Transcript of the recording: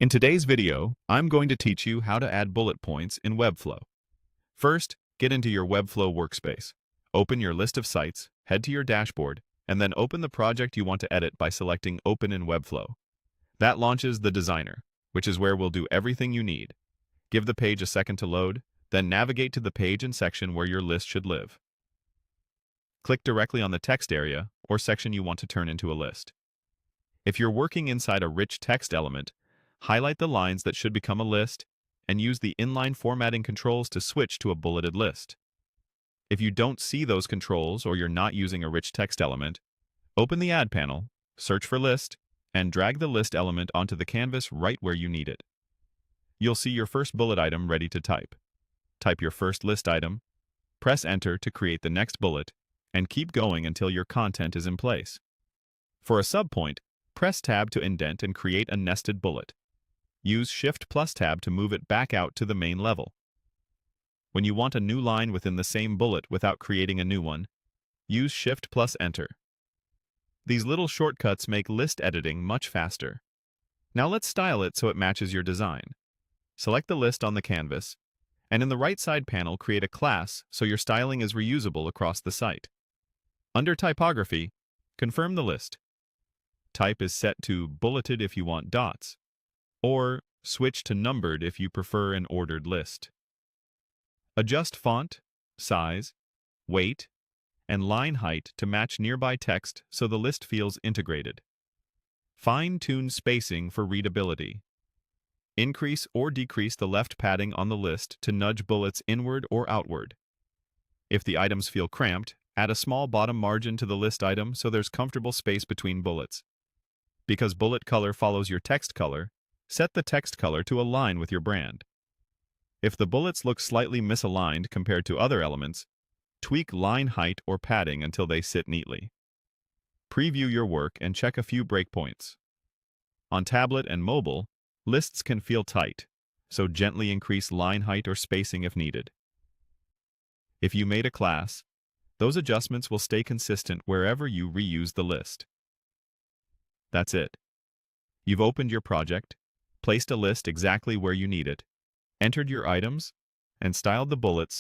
In today's video, I'm going to teach you how to add bullet points in Webflow. First, get into your Webflow workspace. Open your list of sites, head to your dashboard, and then open the project you want to edit by selecting Open in Webflow. That launches the designer, which is where we'll do everything you need. Give the page a second to load, then navigate to the page and section where your list should live. Click directly on the text area or section you want to turn into a list. If you're working inside a rich text element, highlight the lines that should become a list, and use the inline formatting controls to switch to a bulleted list. If you don't see those controls or you're not using a rich text element, open the Add panel, search for List, and drag the list element onto the canvas right where you need it. You'll see your first bullet item ready to type. Type your first list item, press Enter to create the next bullet, and keep going until your content is in place. For a subpoint, press Tab to indent and create a nested bullet. Use Shift+Tab to move it back out to the main level. When you want a new line within the same bullet without creating a new one, use Shift+Enter. These little shortcuts make list editing much faster. Now let's style it so it matches your design. Select the list on the canvas, and in the right side panel create a class so your styling is reusable across the site. Under Typography, confirm the list. Type is set to bulleted if you want dots, or switch to numbered if you prefer an ordered list. Adjust font, size, weight, and line height to match nearby text so the list feels integrated. Fine-tune spacing for readability. Increase or decrease the left padding on the list to nudge bullets inward or outward. If the items feel cramped, add a small bottom margin to the list item so there's comfortable space between bullets. Because bullet color follows your text color, set the text color to align with your brand. If the bullets look slightly misaligned compared to other elements, tweak line height or padding until they sit neatly. Preview your work and check a few breakpoints. On tablet and mobile, lists can feel tight, so gently increase line height or spacing if needed. If you made a class, those adjustments will stay consistent wherever you reuse the list. That's it. You've opened your project, placed a list exactly where you need it, entered your items, and styled the bullets so